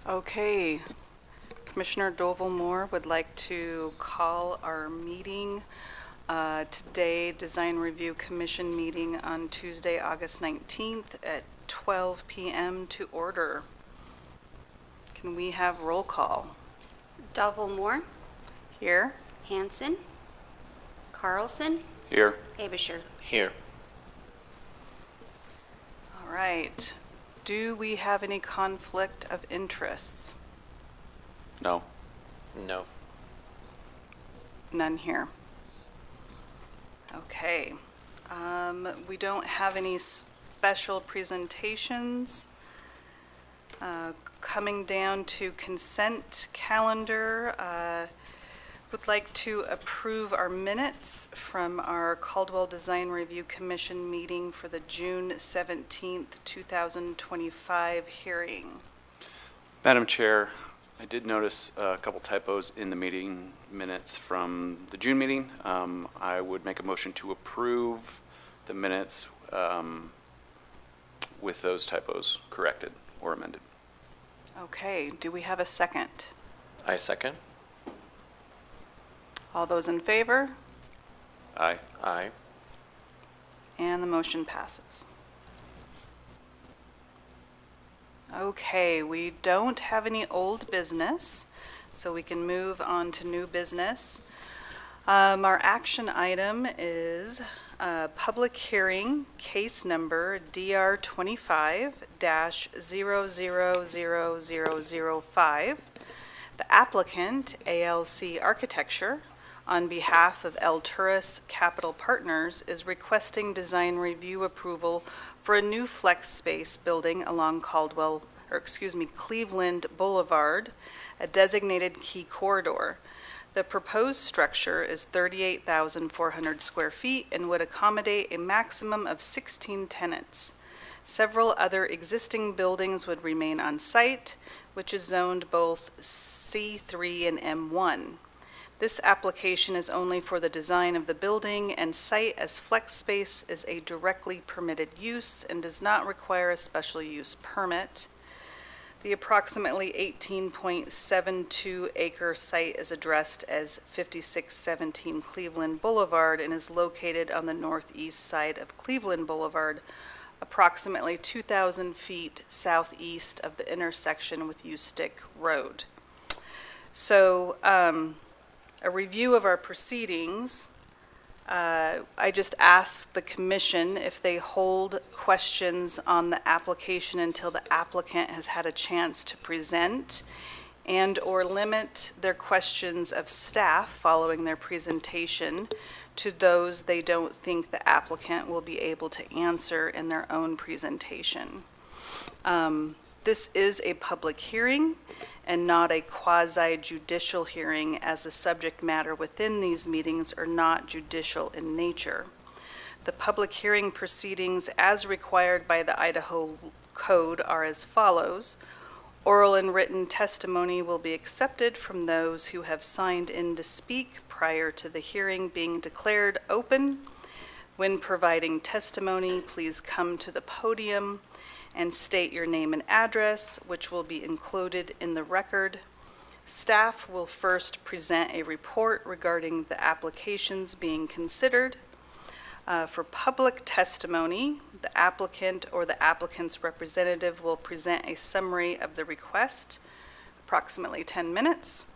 Okay, Commissioner Doval-Moore would like to call our meeting today, Design Review Commission meeting on Tuesday, August 19th at 12 p.m. to order. Can we have roll call? Dovel-Moore, Here? Hanson, Carlson, Here. Abisher. Here. All right. Do we have any conflict of interests? No. No. None here. Okay. We don't have any special presentations. Coming down to consent calendar, would like to approve our minutes from our Caldwell Design Review Commission meeting for the June 17th, 2025 hearing. Madam Chair, I did notice a couple typos in the meeting minutes from the June meeting. I would make a motion to approve the minutes with those typos corrected or amended. Okay, do we have a second? I second. All those in favor? Aye. Aye. And the motion passes. Okay, we don't have any old business, so we can move on to new business. Our action item is public hearing, case number DR 25-000005. The applicant, ALC Architecture, on behalf of Alturas Capital Partners, is requesting design review approval for a new flex space building along Cleveland Boulevard, a designated key corridor. The proposed structure is 38,400 square feet and would accommodate a maximum of 16 tenants. Several other existing buildings would remain on site, which is zoned both C3 and M1. This application is only for the design of the building, and site as flex space is a directly permitted use and does not require a special use permit. The approximately 18.72 acre site is addressed as 5617 Cleveland Boulevard and is located on the northeast side of Cleveland Boulevard, approximately 2,000 feet southeast of the intersection with Ustick Road. So, a review of our proceedings. I just asked the commission if they hold questions on the application until the applicant has had a chance to present, and/or limit their questions of staff following their presentation to those they don't think the applicant will be able to answer in their own presentation. This is a public hearing and not a quasi-judicial hearing, as the subject matter within these meetings are not judicial in nature. The public hearing proceedings as required by the Idaho Code are as follows. Oral and written testimony will be accepted from those who have signed in to speak prior to the hearing being declared open. When providing testimony, please come to the podium and state your name and address, which will be included in the record. Staff will first present a report regarding the applications being considered. For public testimony, the applicant or the applicant's representative will present a summary of the request, approximately 10 minutes.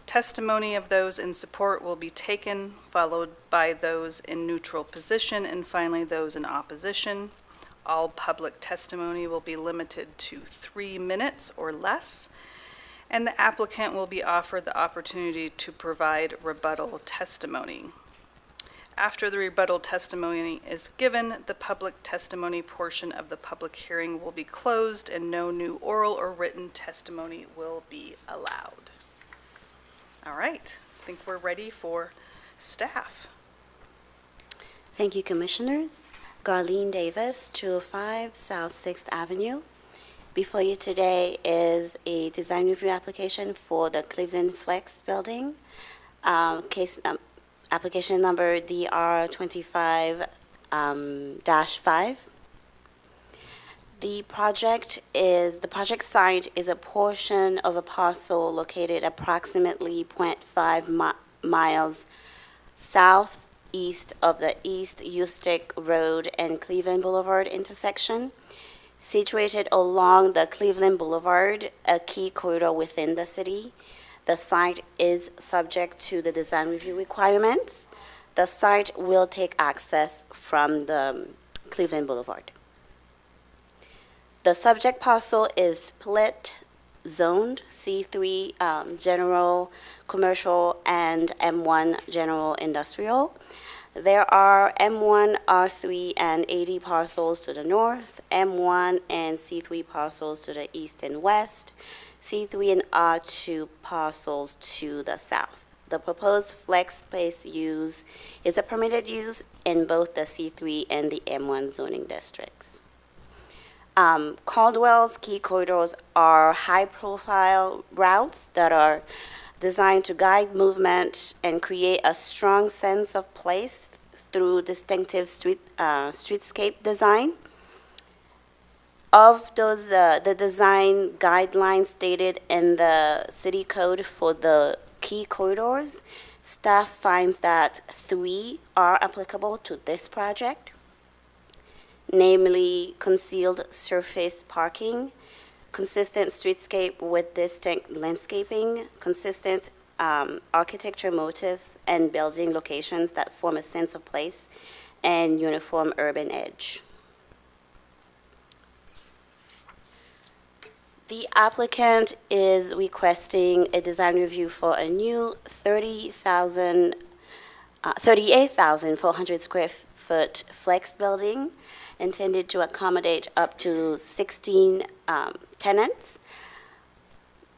Testimony of those in support will be taken, followed by those in neutral position, and finally those in opposition. All public testimony will be limited to 3 minutes or less, and the applicant will be offered the opportunity to provide rebuttal testimony. After the rebuttal testimony is given, the public testimony portion of the public hearing will be closed and no new oral or written testimony will be allowed. All right, I think we're ready for staff. Thank you, Commissioners. Garlene Davis, 205 South 6th Avenue. Before you today is a design review application for the Cleveland Flex building. Application number DR 25-5. The project site is a portion of a parcel located approximately 0.5 miles southeast of the East Ustic Road and Cleveland Boulevard intersection. Situated along the Cleveland Boulevard, a key corridor within the city, the site is subject to the design review requirements. The site will take access from the Cleveland Boulevard. The subject parcel is split zoned C3 general commercial and M1 general industrial. There are M1, R3, and 80 parcels to the north, M1 and C3 parcels to the east and west, C3 and R2 parcels to the south. The proposed flex space use is a permitted use in both the C3 and the M1 zoning districts. Caldwell's key corridors are high-profile routes that are designed to guide movement and create a strong sense of place through distinctive streetscape design. Of those, the design guidelines stated in the city code for the key corridors, staff finds that 3 are applicable to this project, namely concealed surface parking, consistent streetscape with distinct landscaping, consistent architecture motifs, and building locations that form a sense of place and uniform urban edge. The applicant is requesting a design review for a new 38,400 square foot flex building intended to accommodate up to 16 tenants,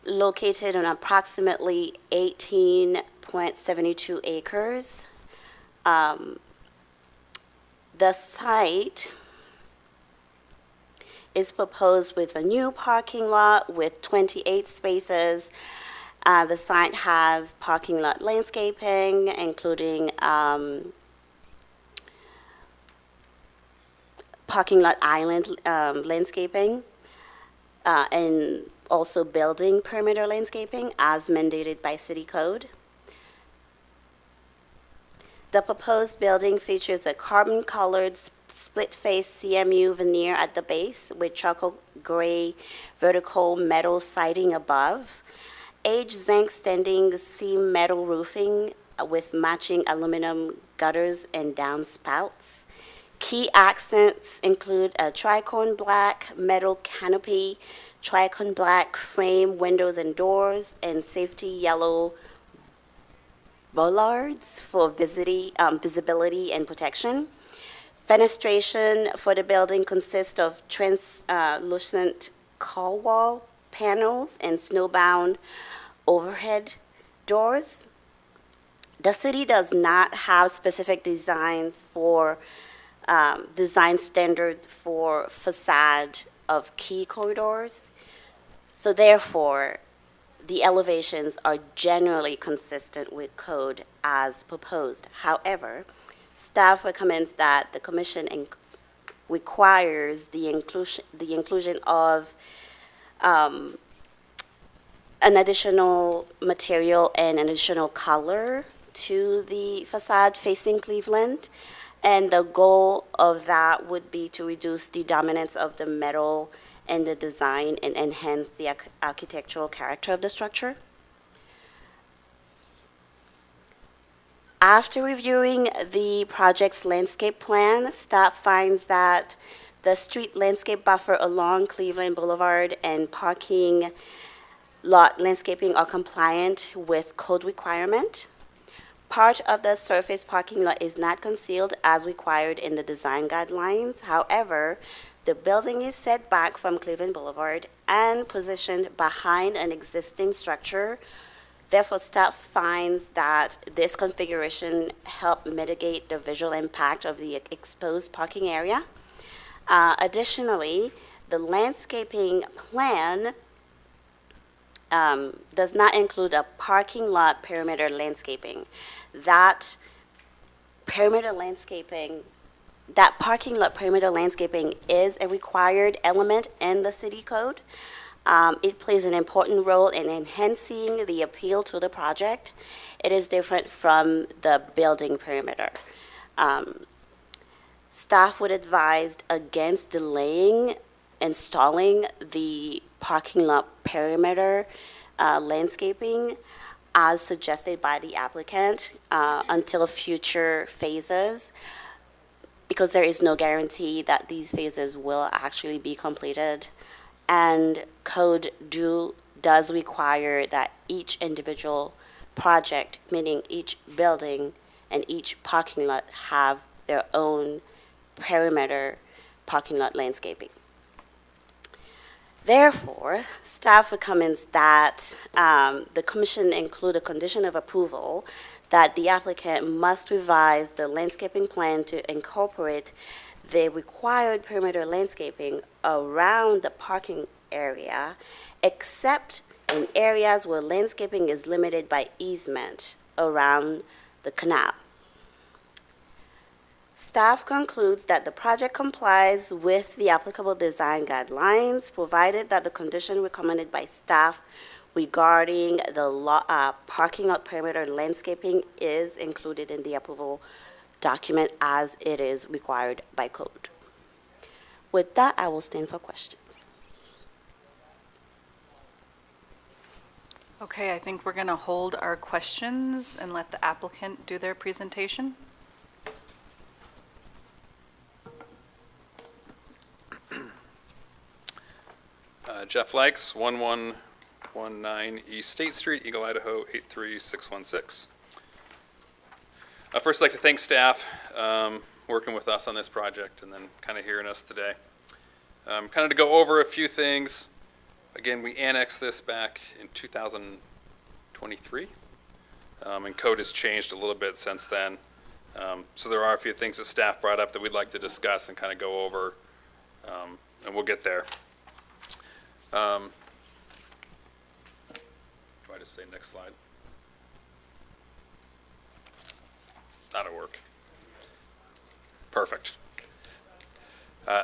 located on approximately 18.72 acres. The site is proposed with a new parking lot with 28 spaces. The site has parking lot landscaping, including parking lot island landscaping, and also building perimeter landscaping as mandated by city code. The proposed building features a carbon-colored split-face CMU veneer at the base with charcoal gray vertical metal siding above, zinc standing seam metal roofing with matching aluminum gutters and downspouts. Key accents include a tricorn black metal canopy, tricorn black frame windows and doors, and safety yellow bollards for visibility and protection. Fenestration for the building consists of translucent call wall panels and snowbound overhead doors. The city does not have specific designs for design standards for facade of key corridors. So therefore, the elevations are generally consistent with code as proposed. However, staff recommends that the commission requires the inclusion of an additional material and an additional color to the facade facing Cleveland. And the goal of that would be to reduce the dominance of the metal in the design and enhance the architectural character of the structure. After reviewing the project's landscape plan, staff finds that the street landscape buffer along Cleveland Boulevard and parking lot landscaping are compliant with code requirement. Part of the surface parking lot is not concealed as required in the design guidelines. However, the building is set back from Cleveland Boulevard and positioned behind an existing structure. Therefore, staff finds that this configuration helps mitigate the visual impact of the exposed parking area. Additionally, the landscaping plan does not include a parking lot perimeter landscaping. That perimeter landscaping that parking lot perimeter landscaping is a required element in the city code. It plays an important role in enhancing the appeal to the project. It is different from the building perimeter. Staff would advise against delaying installing the parking lot perimeter landscaping as suggested by the applicant until future phases, because there is no guarantee that these phases will actually be completed. And code does require that each individual project, meaning each building and each parking lot, have their own perimeter parking lot landscaping. Therefore, staff recommends that the commission include a condition of approval that the applicant must revise the landscaping plan to incorporate the required perimeter landscaping around the parking area, except in areas where landscaping is limited by easement around the canal. Staff concludes that the project complies with the applicable design guidelines, provided that the condition recommended by staff regarding the parking lot perimeter landscaping is included in the approval document as it is required by code. With that, I will stand for questions. Okay, I think we're going to hold our questions and let the applicant do their presentation. Jeff Likes, 1119 East State Street, Eagle, Idaho, 83616. First, I'd like to thank staff working with us on this project and then kind of hearing us today. Kind of to go over a few things. Again, we annexed this back in 2023, and code has changed a little bit since then. So there are a few things that staff brought up that we'd like to discuss and kind of go over, and we'll get there. Do I just say next slide? That'll work. Perfect.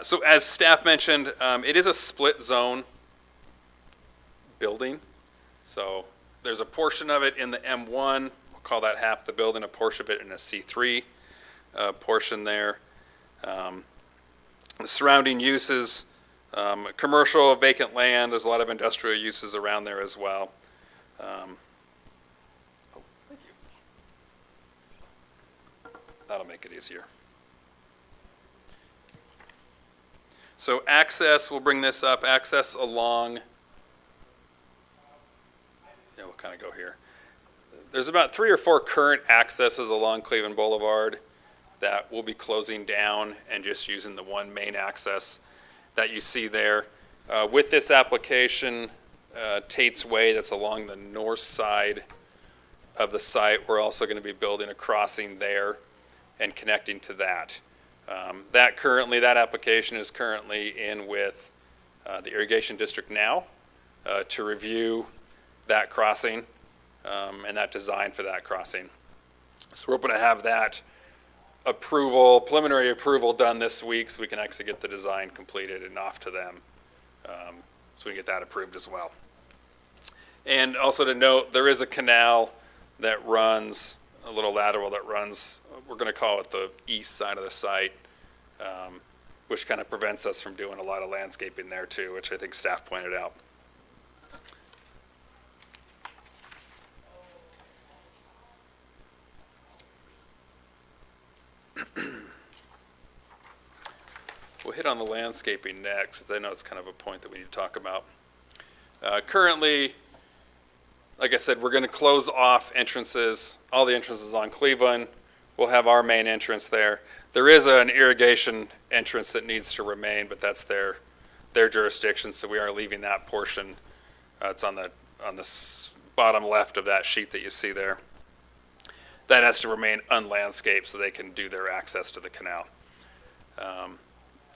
So as staff mentioned, it is a split zone building. So there's a portion of it in the M1, we'll call that half the building, a portion of it in a C3 portion there. The surrounding uses, commercial, vacant land, there's a lot of industrial uses around there as well. Thank you. That'll make it easier. So access, we'll bring this up, access along, yeah, we'll kind of go here. There's about 3 or 4 current accesses along Cleveland Boulevard that will be closing down and just using the one main access that you see there. With this application, Tate's Way, that's along the north side of the site, we're also going to be building a crossing there and connecting to that. That application is currently in with the Irrigation District now to review that crossing and that design for that crossing. So we're hoping to have that preliminary approval done this week so we can actually get the design completed and off to them so we can get that approved as well. And also to note, there is a canal that runs, a little lateral that runs, we're going to call it the east side of the site, which kind of prevents us from doing a lot of landscaping there too, which I think staff pointed out. We'll hit on the landscaping next, because I know it's kind of a point that we need to talk about. Currently, like I said, we're going to close off entrances, all the entrances on Cleveland. We'll have our main entrance there. There is an irrigation entrance that needs to remain, but that's their jurisdiction, so we are leaving that portion. It's on the bottom left of that sheet that you see there. That has to remain unlandscaped so they can do their access to the canal.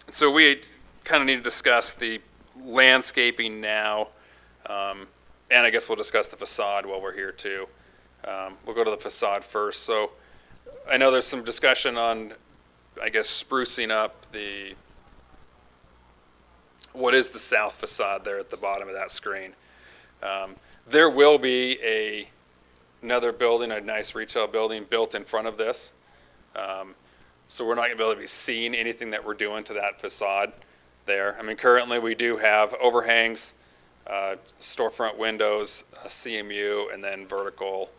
So we kind of need to discuss the landscaping now, and I guess we'll discuss the facade while we're here too. We'll go to the facade first. So I know there's some discussion on I guess, sprucing up what is the south facade there at the bottom of that screen. There will be another building, a nice retail building built in front of this. So we're not going to be able to be seeing anything that we're doing to that facade there. I mean, currently we do have overhangs, storefront windows, a CMU, and then vertical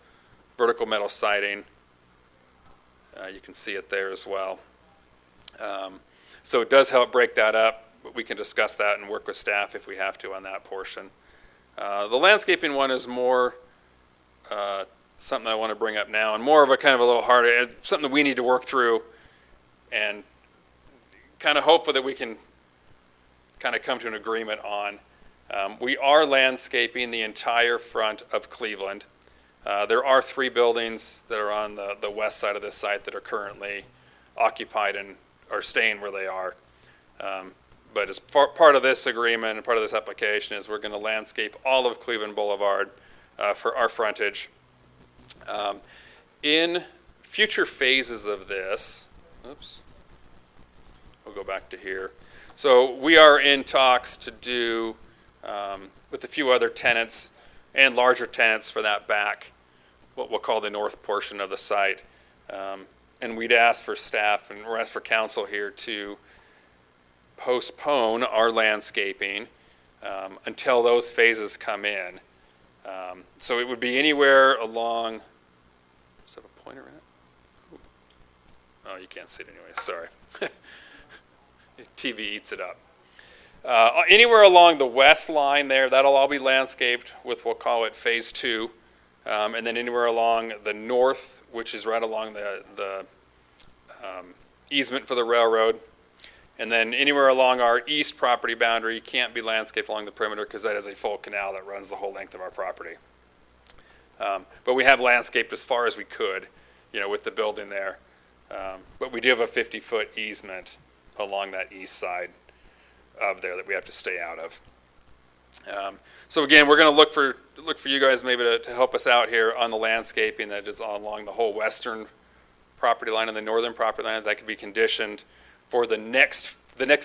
metal siding. You can see it there as well. So it does help break that up, but we can discuss that and work with staff if we have to on that portion. The landscaping one is more something I want to bring up now, and more of a kind of a little harder, something that we need to work through and kind of hopeful that we can kind of come to an agreement on. We are landscaping the entire front of Cleveland. There are 3 buildings that are on the west side of this site that are currently occupied and are staying where they are. But as part of this agreement and part of this application is we're going to landscape all of Cleveland Boulevard for our frontage. In future phases of this, we'll go back to here. So we are in talks to do with a few other tenants and larger tenants for that back, what we'll call the north portion of the site. And we'd ask for staff and we're asked for council here to postpone our landscaping until those phases come in. So it would be anywhere along, does it have a pointer in it? Oh, you can't see it anyway, sorry. TV eats it up. Anywhere along the west line there, that'll all be landscaped with, we'll call it phase 2. And then anywhere along the north, which is right along the easement for the railroad. And then anywhere along our east property boundary can't be landscaped along the perimeter because that is a full canal that runs the whole length of our property. But we have landscaped as far as we could, with the building there. But we do have a 50-foot easement along that east side of there that we have to stay out of. So again, we're going to look for you guys maybe to help us out here on the landscaping that is along the whole western property line and the northern property line that could be conditioned for the next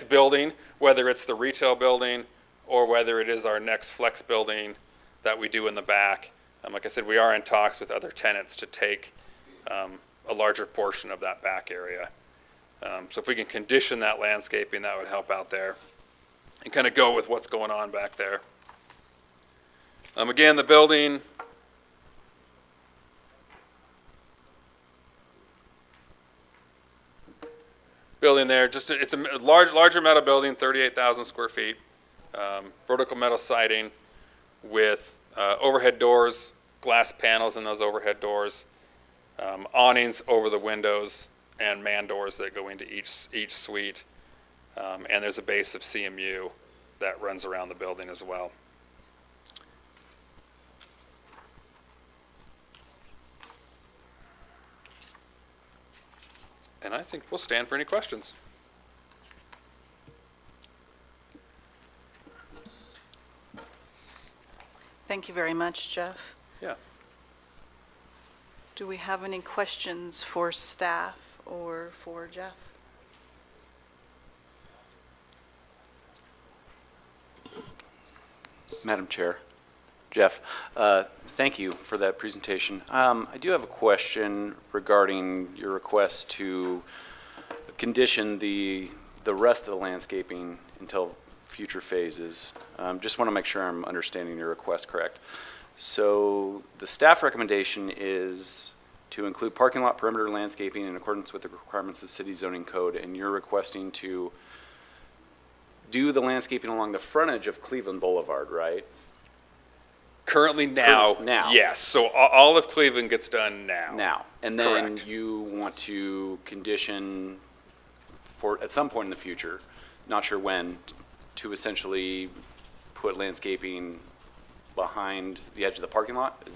building, whether it's the retail building or whether it is our next flex building that we do in the back. Like I said, we are in talks with other tenants to take a larger portion of that back area. So if we can condition that landscaping, that would help out there and kind of go with what's going on back there. Again, the building, there, it's a larger metal building, 38,000 square feet, vertical metal siding with overhead doors, glass panels in those overhead doors, awnings over the windows, and man doors that go into each suite. And there's a base of CMU that runs around the building as well. And I think we'll stand for any questions. Thank you very much, Jeff. Yeah. Do we have any questions for staff or for Jeff? Madam Chair, Jeff, thank you for that presentation. I do have a question regarding your request to condition the rest of the landscaping until future phases. Just want to make sure I'm understanding your request correct. So the staff recommendation is to include parking lot perimeter landscaping in accordance with the requirements of city zoning code, and you're requesting to do the landscaping along the frontage of Cleveland Boulevard, right? Currently now, yes. So all of Cleveland gets done now. Now. And then Correct. you want to condition for, at some point in the future, not sure when, to essentially put landscaping behind the edge of the parking lot?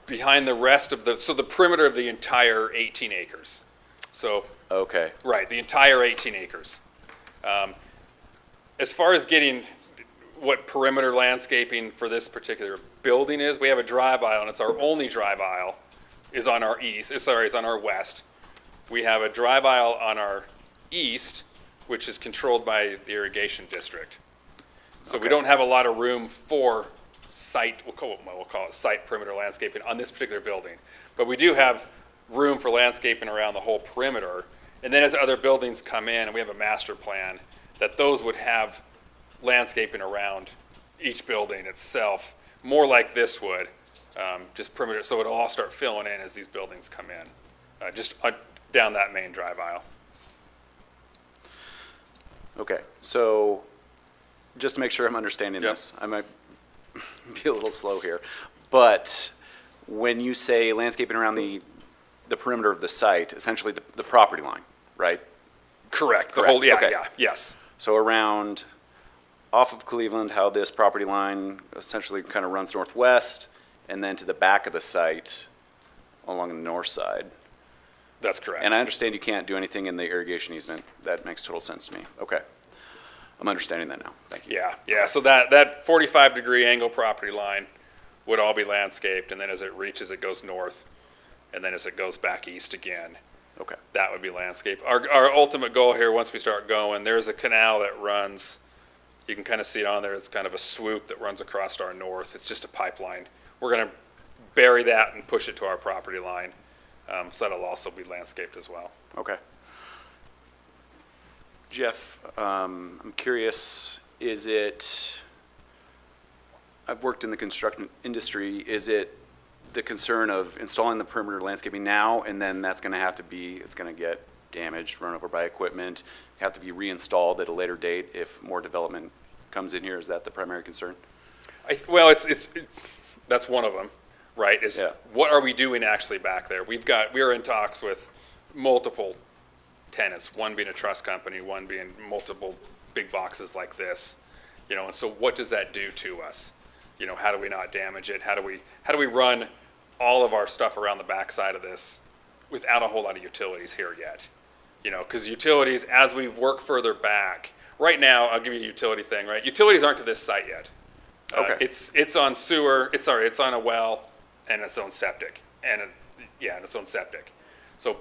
Behind the rest of so the perimeter of the entire 18 acres. So, Okay. right, the entire 18 acres. As far as getting what perimeter landscaping for this particular building is, we have a drive aisle, and it's our only drive aisle, is on our east, is on our west. We have a drive aisle on our east, which is controlled by the irrigation district. So we Okay. don't have a lot of room for site, we'll call it site perimeter landscaping on this particular building. But we do have room for landscaping around the whole perimeter. And then as other buildings come in, and we have a master plan, that those would have landscaping around each building itself, more like this would, just perimeter, so it'll all start filling in as these buildings come in, just down that main drive aisle. Okay, so just to make sure I'm understanding Yep. this, I might be a little slow here, but when you say landscaping around the perimeter of the site, essentially the property line, right? Correct, the Correct, whole, yeah, okay. yeah, yes. So around, off of Cleveland, how this property line essentially kind of runs northwest, and then to the back of the site along the north side. That's correct. And I understand you can't do anything in the irrigation easement. That makes total sense to me. Okay. I'm understanding that now. Thank you. Yeah, so that 45-degree angle property line would all be landscaped, and then as it reaches, it goes north, and then as it goes back east again, Okay. that would be landscape. Our ultimate goal here, once we start going, there's a canal that runs, you can kind of see it on there, it's kind of a swoop that runs across our north. It's just a pipeline. We're going to bury that and push it to our property line, so that'll also be landscaped as well. Okay. Jeff, I'm curious, I've worked in the construction industry, is it the concern of installing the perimeter landscaping now, and then that's gonna have to be, it's gonna get damaged, run over by equipment, have to be reinstalled at a later date if more development comes in here? Is that the primary concern? Well, that's one of them, right? Is Yeah. what are we doing actually back there? We are in talks with multiple tenants, one being a trust company, one being multiple big boxes like this, and so what does that do to us? How do we not damage it? How do we run all of our stuff around the backside of this without a whole lot of utilities here yet? Because utilities, as we work further back, right now, I'll give you a utility thing, right? Utilities aren't to this site yet. Okay. It's on sewer, it's on a well and its own septic, and its own septic. So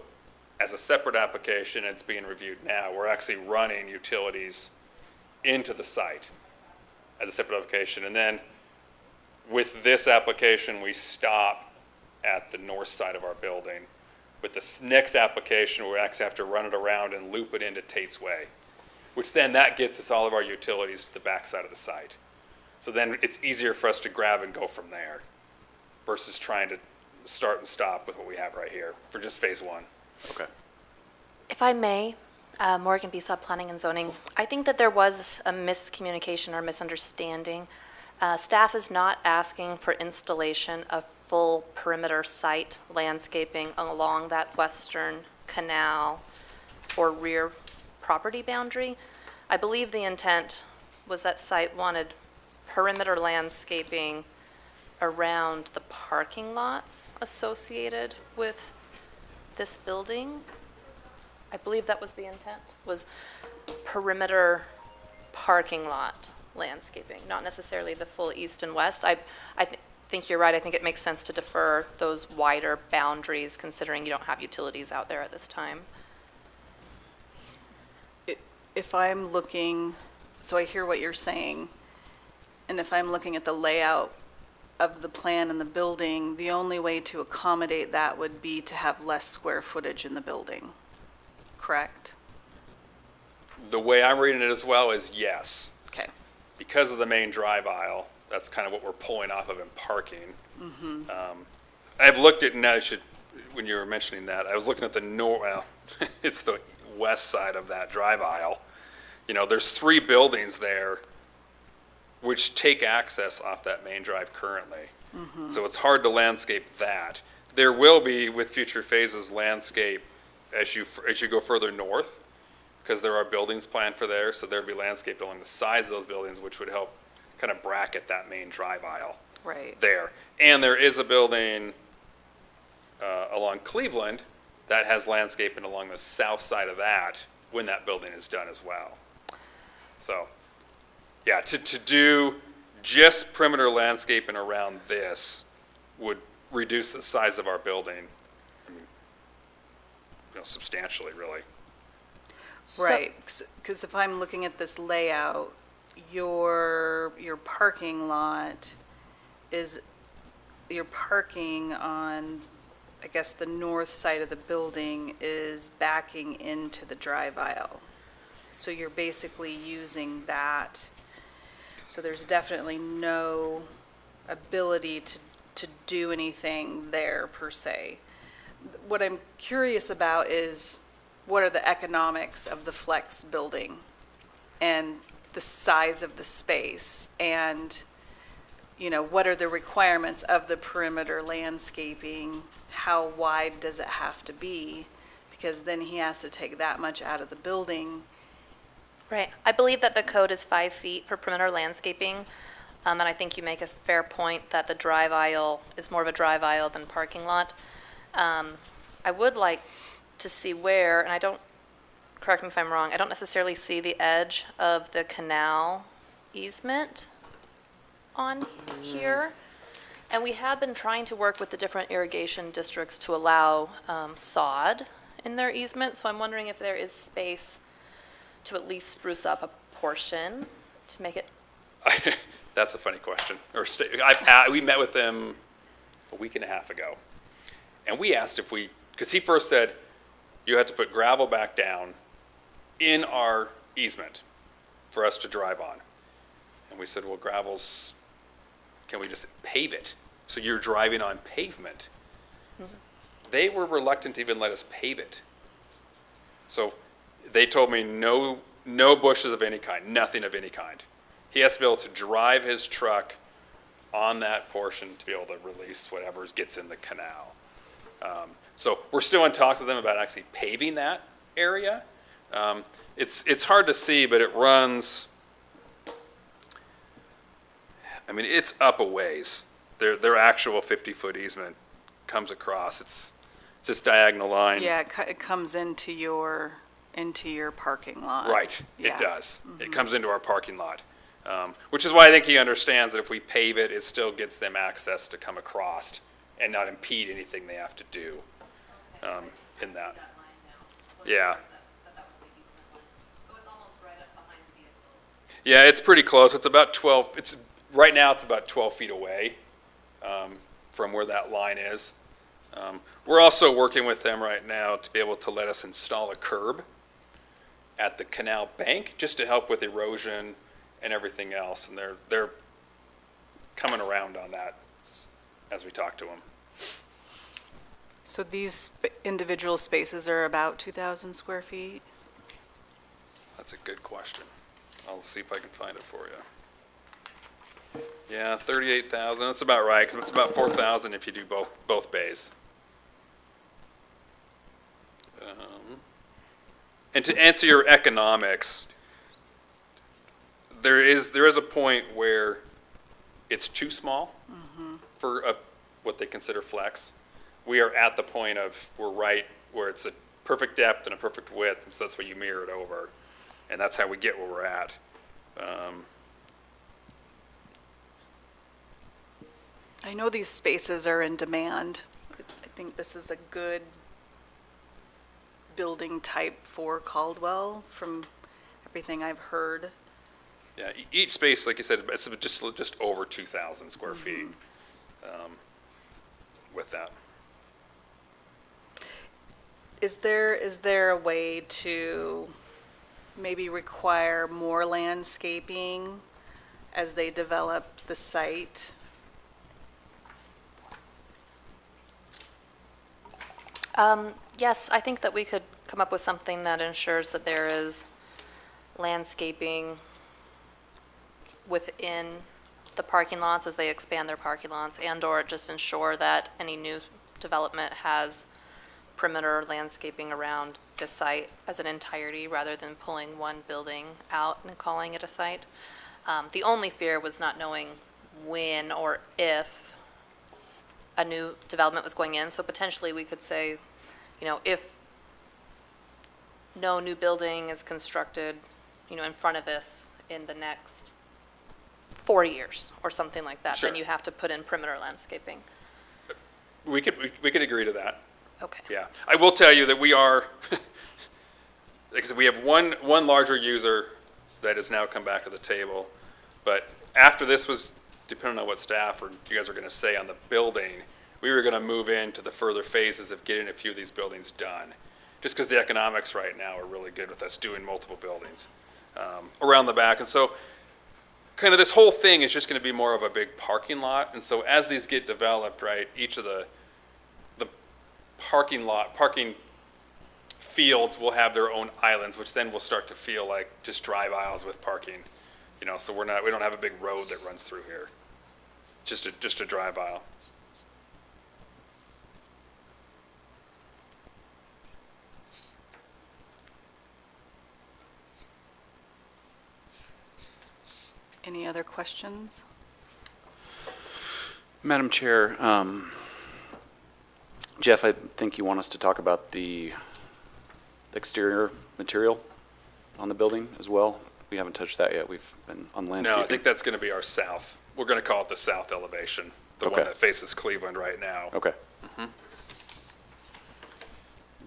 as a separate application, it's being reviewed now. We're actually running utilities into the site as a separate application. And then with this application, we stop at the north side of our building. With this next application, we actually have to run it around and loop it into Tate's Way, which then that gets us all of our utilities to the back side of the site. So then it's easier for us to grab and go from there versus trying to start and stop with what we have right here for just phase one. Okay. If I may, Morgan Besop, Planning and Zoning, I think that there was a miscommunication or misunderstanding. Staff is not asking for installation of full perimeter site landscaping along that western canal or rear property boundary. I believe the intent was that site wanted perimeter landscaping around the parking lots associated with this building. I believe that was the intent, was perimeter parking lot landscaping, not necessarily the full east and west. Think you're right. I think it makes sense to defer those wider boundaries considering you don't have utilities out there at this time. If I'm looking, so I hear what you're saying, and if I'm looking at the layout of the plan and the building, the only way to accommodate that would be to have less square footage in the building, correct? The way I'm reading it as well is yes. Okay. Because of the main drive aisle, that's kind of what we're pulling off of in parking. I've looked at, when you were mentioning that, I was looking at it's the west side of that drive aisle. There's 3 buildings there which take access off that main drive currently. So it's hard to landscape that. There will be, with future phases, landscape as you go further north, because there are buildings planned for there, so there'd be landscaped along the sides of those buildings, which would help kind of bracket that main drive aisle Right. there. And there is a building along Cleveland that has landscaping along the south side of that when that building is done as well. So, yeah, to do just perimeter landscaping around this would reduce the size of our building, substantially, really. Right, because if I'm looking at this layout, your parking lot is, your parking on, I guess, the north side of the building is backing into the drive aisle. So you're basically using that. So there's definitely no ability to do anything there per se. What I'm curious about is, what are the economics of the flex building and the size of the space? And, you know, what are the requirements of the perimeter landscaping? How wide does it have to be? Because then he has to take that much out of the building. Right. I believe that the code is 5 feet for perimeter landscaping. And I think you make a fair point that the drive aisle is more of a drive aisle than parking lot. I would like to see where, and I don't, correct me if I'm wrong, I don't necessarily see the edge of the canal easement on here. And we have been trying to work with the different irrigation districts to allow sod in their easement. So I'm wondering if there is space to at least spruce up a portion to make it. That's a funny question. We met with them a week and a half ago, and we asked if because he first said, you have to put gravel back down in our easement for us to drive on. And we said, well, can we just pave it? So you're driving on pavement. Mm-hmm. They were reluctant to even let us pave it. So they told me no bushes of any kind, nothing of any kind. He has to be able to drive his truck on that portion to be able to release whatever gets in the canal. So we're still in talks with them about actually paving that area. It's hard to see, but it runs, I mean, it's up a ways. Their actual 50-foot easement comes across. It's this diagonal line. Yeah, it comes into your parking lot. Right, Yeah. it does. It comes into our parking lot, which is why I think he understands that if we pave it, it still gets them access to come across and not impede anything they have to do in that. Yeah. Yeah, it's pretty close. It's about 12, right now it's about 12 feet away from where that line is. We're also working with them right now to be able to let us install a curb at the canal bank, just to help with erosion and everything else. And they're coming around on that as we talk to them. So these individual spaces are about 2,000 square feet? That's a good question. I'll see if I can find it for you. Yeah, 38,000, that's about right, because it's about 4,000 if you do both bays. And to answer your economics, there is a point where it's too small for what they consider flex. We are at the point of, we're right where it's a perfect depth and a perfect width, and so that's what you mirror it over. And that's how we get where we're at. I know these spaces are in demand. I think this is a good building type for Caldwell from everything I've heard. Yeah, each space, like you said, it's just over 2,000 square feet with that. Is there a way to maybe require more landscaping as they develop the site? Yes, I think that we could come up with something that ensures that there is landscaping within the parking lots as they expand their parking lots, and/or just ensure that any new development has perimeter landscaping around the site as an entirety rather than pulling one building out and calling it a site. The only fear was not knowing when or if a new development was going in. So potentially we could say, you know, if no new building is constructed, you know, in front of this in the next 4 years or something like that, Sure. then you have to put in perimeter landscaping. We could agree to that. Okay. Yeah, I will tell you that we are, because we have one larger user that has now come back to the table. But after this was, depending on what staff or you guys are gonna say on the building, we were gonna move into the further phases of getting a few of these buildings done. Just because the economics right now are really good with us doing multiple buildings around the back. And so kind of this whole thing is just gonna be more of a big parking lot. And so as these get developed, right, each of the parking fields will have their own islands, which then will start to feel like just drive aisles with parking. You know, so we don't have a big road that runs through here. Just a drive aisle. Any other questions? Madam Chair, Jeff, I think you want us to talk about the exterior material on the building as well. We haven't touched that yet. We've been on landscaping. No, I think that's gonna be our south. We're gonna call it the south elevation, the one Okay. that faces Cleveland right now. Okay. I'm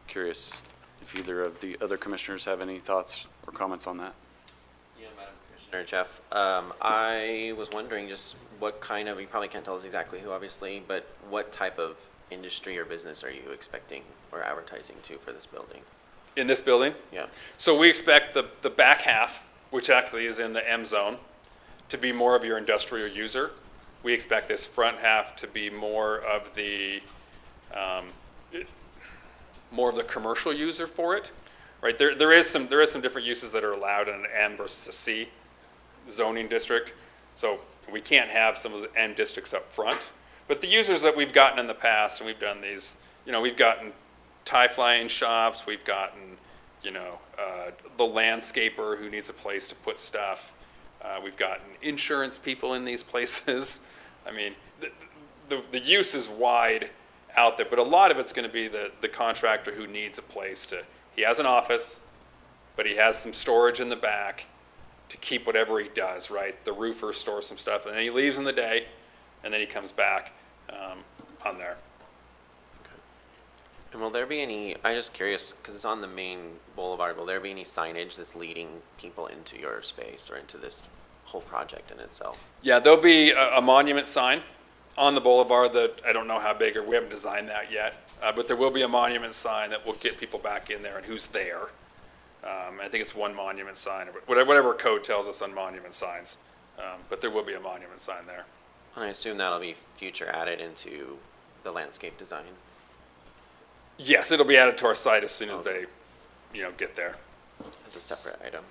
curious if either of the other commissioners have any thoughts or comments on that. Yeah, Madam Commissioner Jeff, I was wondering just what kind of, you probably can't tell us exactly who, obviously, but what type of industry or business are you expecting or advertising to for this building? In this building, Yeah, so we expect the back half, which actually is in the M zone, to be more of your industrial user. We expect this front half to be more of the commercial user for it, right? There is some different uses that are allowed in an M versus a C zoning district. So we can't have some of the M districts up front. But the users that we've gotten in the past, and we've done these, you know, we've gotten tie flying shops, we've gotten, you know, the landscaper who needs a place to put stuff. We've gotten insurance people in these places. I mean, the use is wide out there, but a lot of it's gonna be the contractor who needs a place to, he has an office, but he has some storage in the back to keep whatever he does, right? The roofer stores some stuff, and then he leaves in the day, and then he comes back on there. and will there be any, I'm just curious, because it's on the main boulevard, will there be any signage that's leading people into your space or into this whole project in itself? Yeah, there'll be a monument sign on the boulevard that, I don't know how big, or we haven't designed that yet, but there will be a monument sign that will get people back in there and who's there. I think it's one monument sign, or whatever code tells us on monument signs, but there will be a monument sign there. And I assume that'll be future added into the landscape design. Yes, it'll be added to our site as soon as they, you know, get there. As a separate item.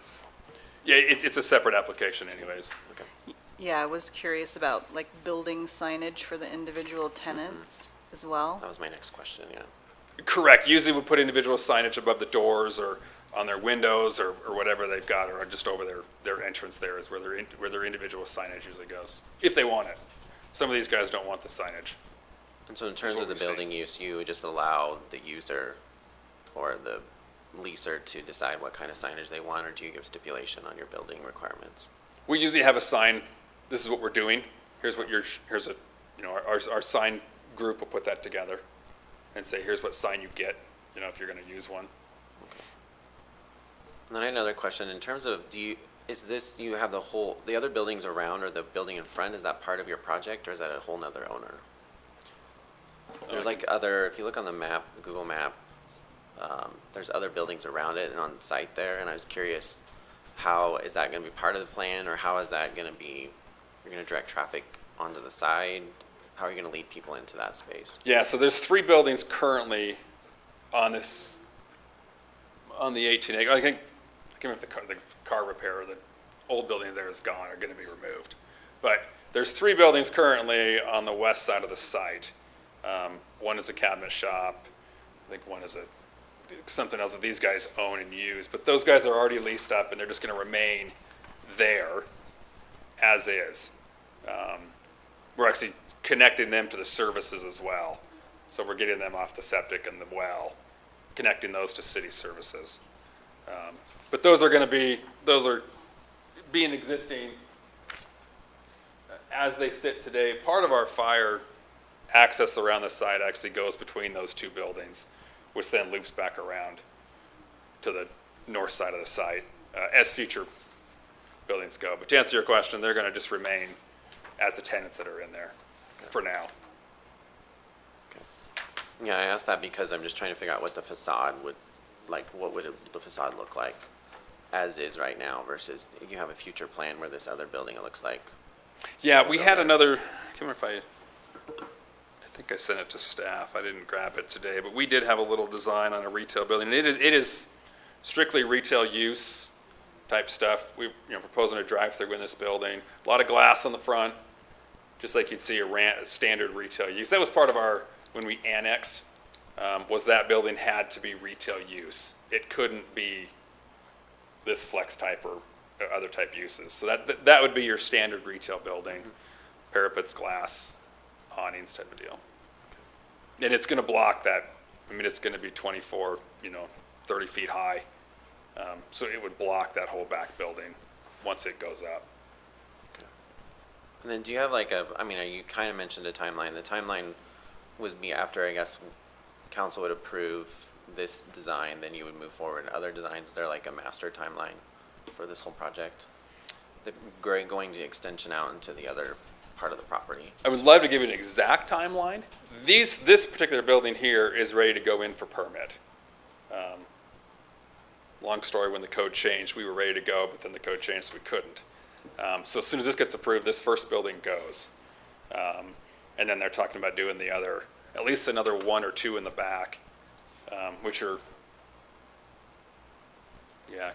Yeah, it's a separate application anyways. Okay. Yeah, I was curious about like building signage for the individual tenants as well. That was my next question, yeah. Correct. Usually we put individual signage above the doors or on their windows or whatever they've got, or just over their entrance there is where their individual signage usually goes, if they want it. Some of these guys don't want the signage. And so in terms what of the we're saying. building use, you would just allow the user or the leaser to decide what kind of signage they want, or do you give stipulation on your building requirements? We usually have a sign, this is what we're doing, here's our sign group will put that together and say, here's what sign you get, you know, if you're gonna use one. And then I had another question, in terms of, you have the other buildings around or the building in front, is that part of your project or is that a whole nother owner? There's like if you look on the map, Google map, there's other buildings around it and on site there, and I was curious, how, is that gonna be part of the plan, or how is that gonna be, you're gonna direct traffic onto the side? How are you gonna lead people into that space? Yeah, so there's 3 buildings currently on the 18 acre. I can't remember if the car repair or the old building there is gone or gonna be removed. But there's 3 buildings currently on the west side of the site. One is a cabinet shop. I think one is something else that these guys own and use. But those guys are already leased up and they're just gonna remain there as is. We're actually connecting them to the services as well. So we're getting them off the septic and the well, connecting those to city services. But those are being existing as they sit today. Part of our fire access around the site actually goes between those 2 buildings, which then loops back around to the north side of the site as future buildings go. But to answer your question, they're going to just remain as the tenants that are in there for now. Yeah, I asked that because I'm just trying to figure out what the facade would, like, what would the facade look like as is right now versus you have a future plan where this other building, it looks like. Yeah, we had another, I can't remember if I think I sent it to staff. I didn't grab it today, but we did have a little design on a retail building. It is strictly retail use type stuff. We, proposing a drive-through in this building, a lot of glass on the front, just like you'd see a standard retail use. That was part of our, when we annexed, was that building had to be retail use. It couldn't be this flex type or other type uses. So that would be your standard retail building, parapets, glass, awnings type of deal. And it's gonna block that, it's gonna be 24, 30 feet high. So it would block that whole back building once it goes up. And then do you have like you kind of mentioned a timeline. The timeline would be after, I guess, council would approve this design, then you would move forward. Other designs, is there like a master timeline for this whole project? Going to extension out into the other part of the property? I would love to give you an exact timeline. This particular building here is ready to go in for permit. Long story, when the code changed, we were ready to go, but then the code changed, so we couldn't. So as soon as this gets approved, this first building goes. And then they're talking about doing the other, at least another one or two in the back, which are,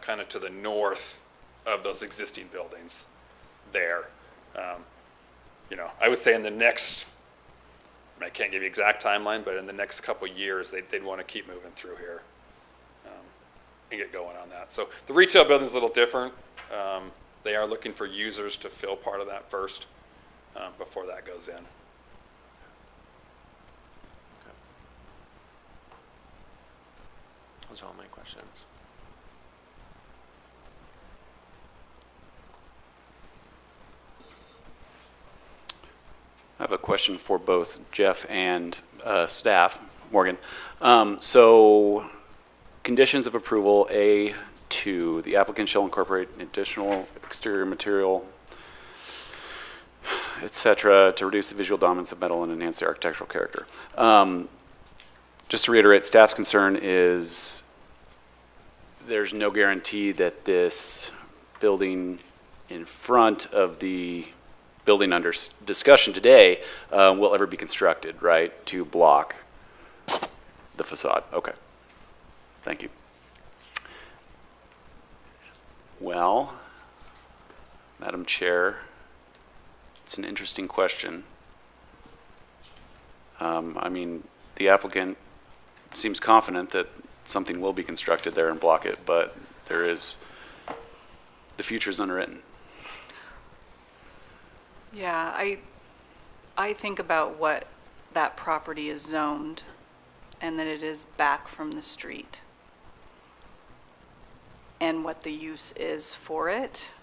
kind of to the north of those existing buildings there. I would say in the next, I can't give you exact timeline, but in the next couple of years, they'd want to keep moving through here and get going on that. So the retail building's a little different. They are looking for users to fill part of that first before that goes in. Those are all my questions. I have a question for both Jeff and staff, Morgan. So, conditions of approval, A2, the applicant shall incorporate additional exterior material, et cetera, to reduce the visual dominance of metal and enhance the architectural character. Just to reiterate, staff's concern is there's no guarantee that this building in front of the building under discussion today will ever be constructed, right, to block the facade. Okay. Thank you. Well, Madam Chair, it's an interesting question. The applicant seems confident that something will be constructed there and block it, but the future is unwritten. Yeah, I think about what that property is zoned and that it is back from the street and what the use is for it.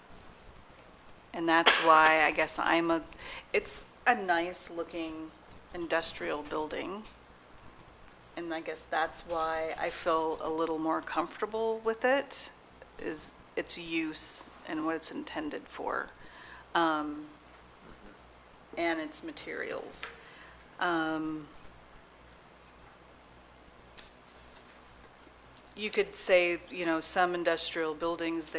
And that's why I guess it's a nice looking industrial building. And I guess that's why I feel a little more comfortable with it, is its use and what it's intended for. And its materials. You could say, some industrial buildings,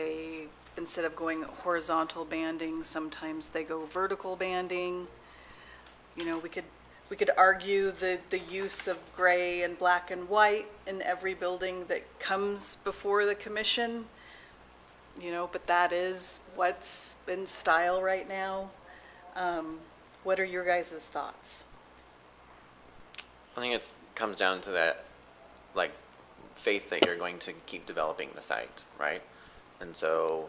instead of going horizontal banding, sometimes they go vertical banding. We could argue the use of gray and black and white in every building that comes before the commission, but that is what's in style right now. What are your guys' thoughts? I think it comes down to that, faith that you're going to keep developing the site, right? And so,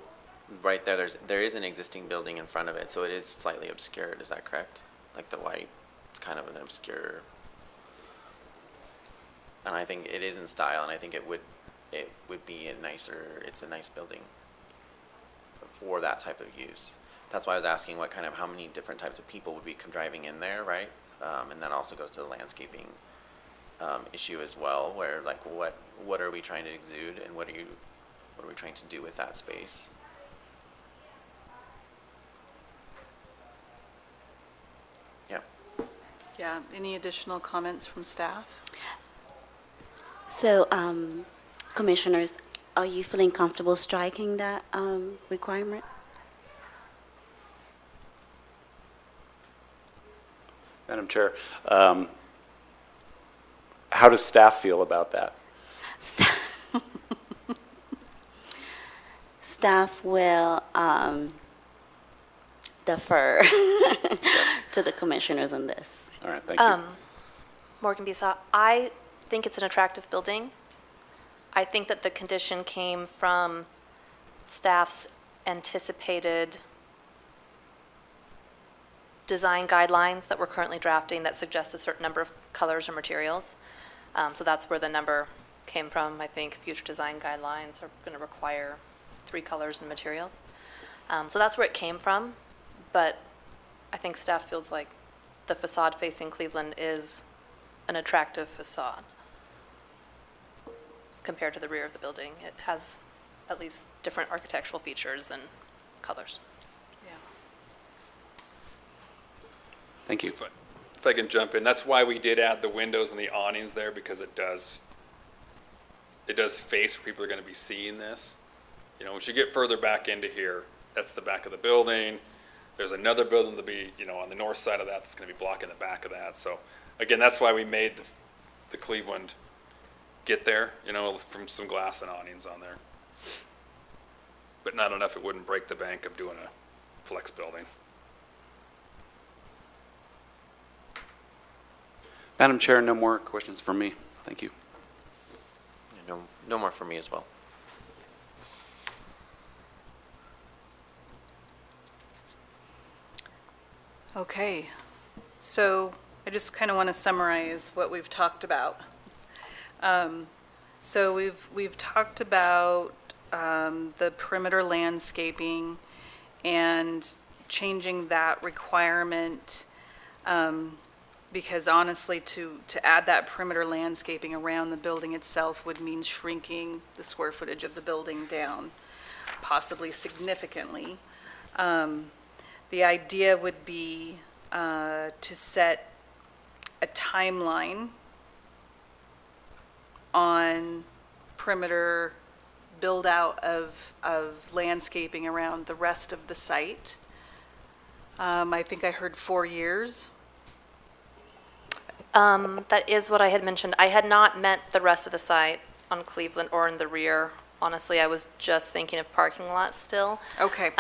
right there is an existing building in front of it, so it is slightly obscured. Is that correct? Like the white, it's kind of an obscure. And I think it is in style, and I think it would be it's a nice building for that type of use. That's why I was asking how many different types of people would be driving in there, right? And that also goes to the landscaping issue as well, where what are we trying to exude, and what are you What are we trying to do with that space? Yeah. Yeah, any additional comments from staff? So, commissioners, are you feeling comfortable striking that requirement? Madam Chair, how does staff feel about that? Staff will defer to the commissioners on this. All right, thank you. Morgan Bisa, I think it's an attractive building. I think that the condition came from staff's anticipated design guidelines that we're currently drafting that suggest a certain number of colors or materials. So that's where the number came from. I think future design guidelines are going to require 3 colors and materials. So that's where it came from, but I think staff feels like the facade facing Cleveland is an attractive facade compared to the rear of the building. It has at least different architectural features and colors. Yeah. Thank you. If I can jump in, that's why we did add the windows and the awnings there, because it does face where people are going to be seeing this. You know, once you get further back into here, that's the back of the building. There's another building that'll be, you know, on the north side of that that's going to be blocking the back of that. So again, that's why we made the Cleveland get there, you know, from some glass and awnings on there. But not enough, it wouldn't break the bank of doing a flex building. Madam Chair, no more questions from me. Thank you. No more for me as well. Okay, so I just kind of want to summarize what we've talked about. So we've talked about the perimeter landscaping and changing that requirement, because honestly, to add that perimeter landscaping around the building itself would mean shrinking the square footage of the building down, possibly significantly. The idea would be to set a timeline on perimeter build-out of landscaping around the rest of the site. I think I heard 4 years. That is what I had mentioned. I had not meant the rest of the site on Cleveland or in the rear. Honestly, I was just thinking of parking lots still. Okay.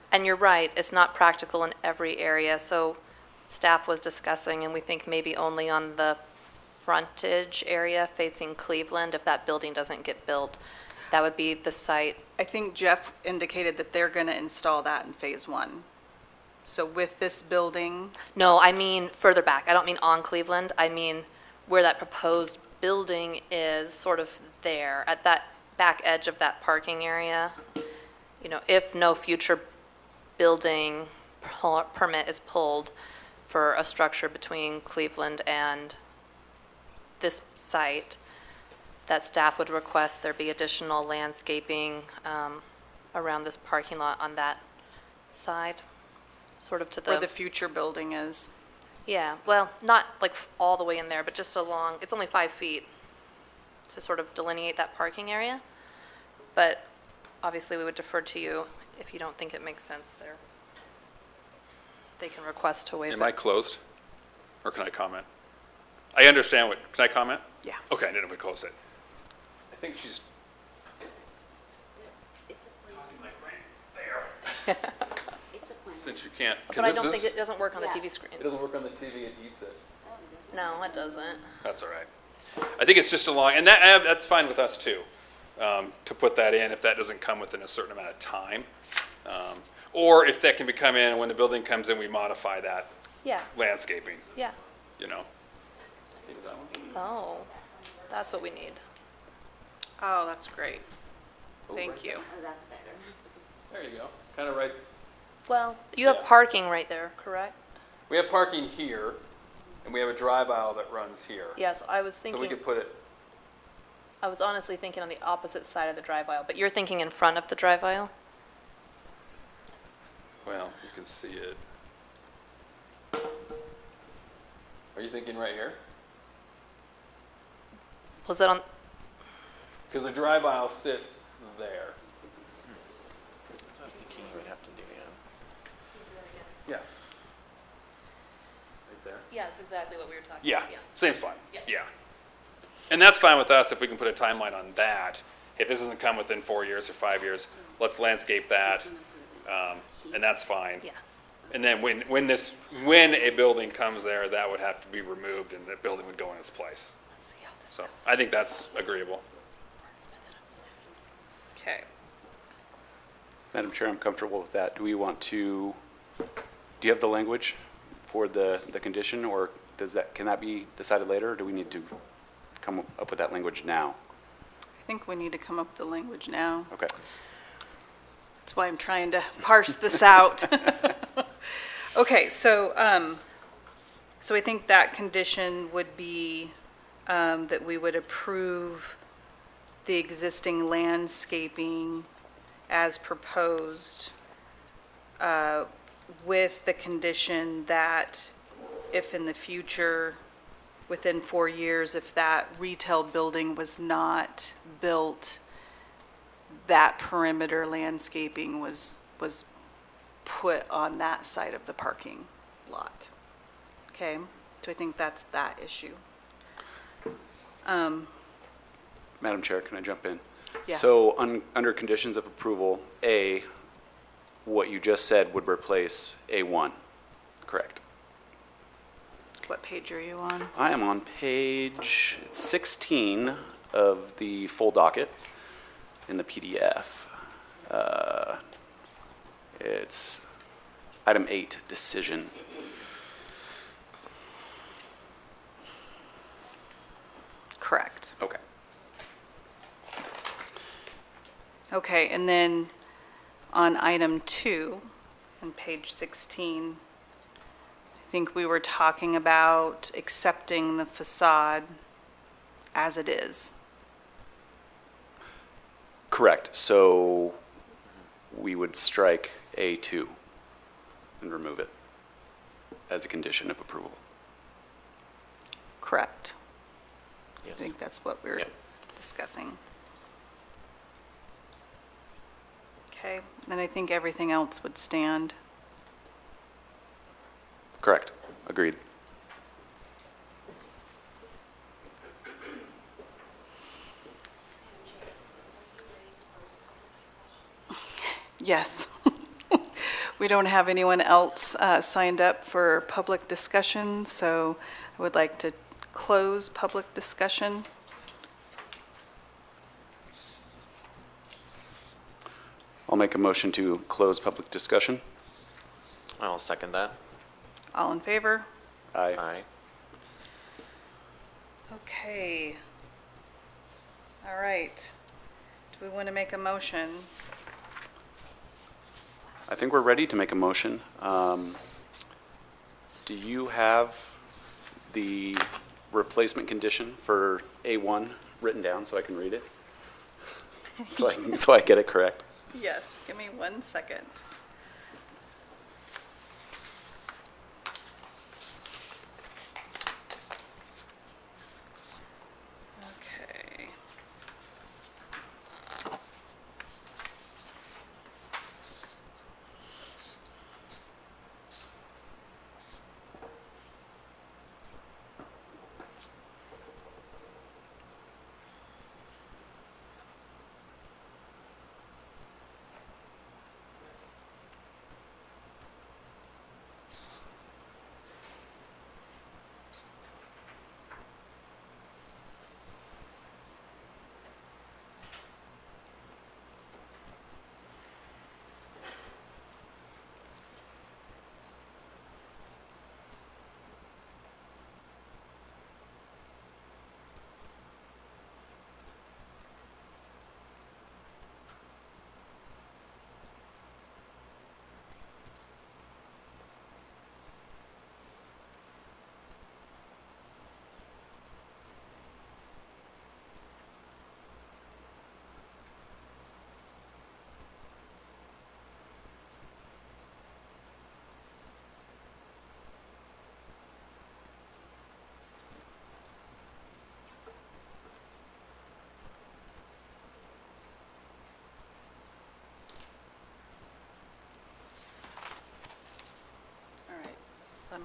And you're right, it's not practical in every area, so staff was discussing, and we think maybe only on the frontage area facing Cleveland, if that building doesn't get built, that would be the site. I think Jeff indicated that they're going to install that in phase 1. So with this building, No, I mean further back. I don't mean on Cleveland. I mean where that proposed building is, sort of there, at that back edge of that parking area. You know, if no future building permit is pulled for a structure between Cleveland and this site, that staff would request there be additional landscaping around this parking lot on that side, sort of to where the future building is. yeah, well, not like all the way in there, but just along, it's only 5 feet to sort of delineate that parking area. But obviously, we would defer to you if you don't think it makes sense there. They can request to waive Am I it. closed? Or can I comment? I understand what, can I comment? Yeah. Okay, then we close it. I think she's. Since you can't. But I don't think it doesn't work on the TV screens. It doesn't work on the TV, it eats it. No, it doesn't. That's all right. I think it's just along, and that's fine with us too, to put that in if that doesn't come within a certain amount of time. Or if that can be come in, and when the building comes in, we modify that Yeah, landscaping, yeah. you know. Oh, that's what we need. Oh, that's great. Thank you. There you go, kind of right. Well, you have parking right there, correct? We have parking here, and we have a drive aisle that runs here. Yes, I was So we thinking, could put it I was honestly thinking on the opposite side of the drive aisle, but you're thinking in front of the drive aisle? Well, you can see it. Are you thinking right here? Was it on, Because the drive aisle sits there. That's what I was thinking you would have to do, yeah. Yeah. Right there? yeah, it's exactly what we were talking Yeah, about, same spot. Yeah. Yeah. And that's fine with us if we can put a timeline on that. If this doesn't come within 4 years or 5 years, let's landscape that, and that's fine. Yes. And then when a building comes there, that would have to be removed and the building would go in its place. Let's see how this So goes. I think that's agreeable. Okay. Madam Chair, I'm comfortable with that. Do we want to, do you have the language for the condition, or can that be decided later, or do we need to come up with that language now? I think we need to come up with the language now. Okay. That's why I'm trying to parse this out. Okay, so I think that condition would be that we would approve the existing landscaping as proposed with the condition that if in the future, within 4 years, if that retail building was not built, that perimeter landscaping was put on that side of the parking lot. Okay, so I think that's that issue. Madam Chair, can I jump in? Yeah. So under conditions of approval, A, what you just said would replace A1, correct? What page are you on? I am on page 16 of the full docket in the PDF. It's item 8, decision. Correct. Okay. Okay, and then on item 2, on page 16, I think we were talking about accepting the facade as it is. Correct. So we would strike A2 and remove it as a condition of approval. Correct. I Yes. think that's what we were Yep. discussing. Okay, then I think everything else would stand. Correct. Agreed. Yes. We don't have anyone else signed up for public discussion, so I would like to close public discussion. I'll make a motion to close public discussion. I'll second that. All in favor? Aye. Aye. Okay. All right. Do we want to make a motion? I think we're ready to make a motion. Do you have the replacement condition for A1 written down so I can read it? So I get it correct? Yes, give me 1 second. Okay.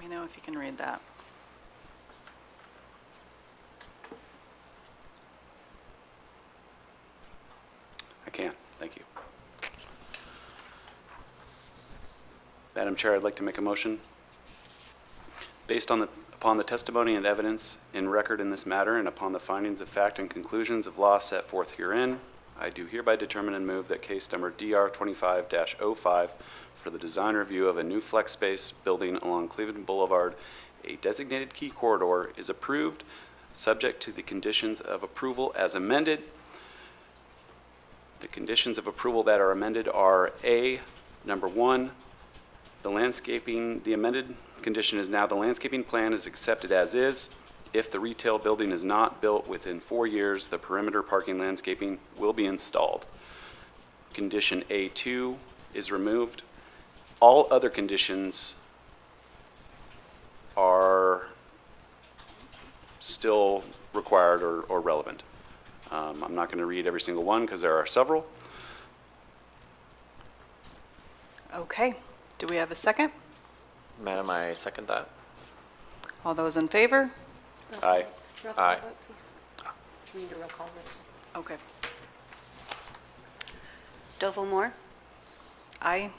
me know if you can read that. I can, thank you. Madam Chair, I'd like to make a motion. Based upon the testimony and evidence in record in this matter, and upon the findings of fact and conclusions of law set forth herein, I do hereby determine and move that case number DR 25-05 for the design review of a new flex space building along Cleveland Boulevard, a designated key corridor, is approved, subject to the conditions of approval as amended. The conditions of approval that are amended are A, number 1, the amended condition is now the landscaping plan is accepted as is. If the retail building is not built within 4 years, the perimeter parking landscaping will be installed. Condition A2 is removed. All other conditions are still required or relevant. I'm not going to read every single one because there are several. Okay, do we have a second? Madam, I second that. All those in favor? Aye. Aye. We need a roll call vote. Okay. Dovalmore, Aye.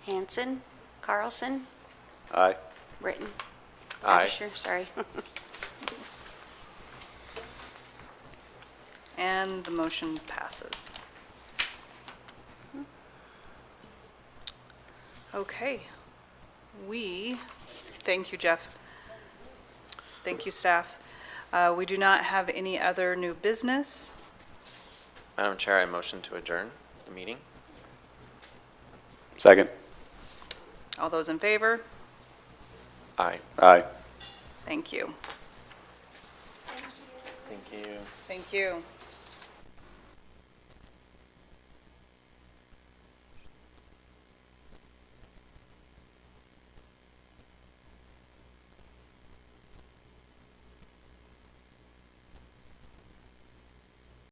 Hanson, Carlson, Aye. Britton. Aye. Abisher, sorry. And the motion passes. Okay. Thank you, Jeff. Thank you, staff. We do not have any other new business. Madam Chair, I motion to adjourn the meeting. Second. All those in favor? Aye. Aye. Thank you. Thank you. Thank you.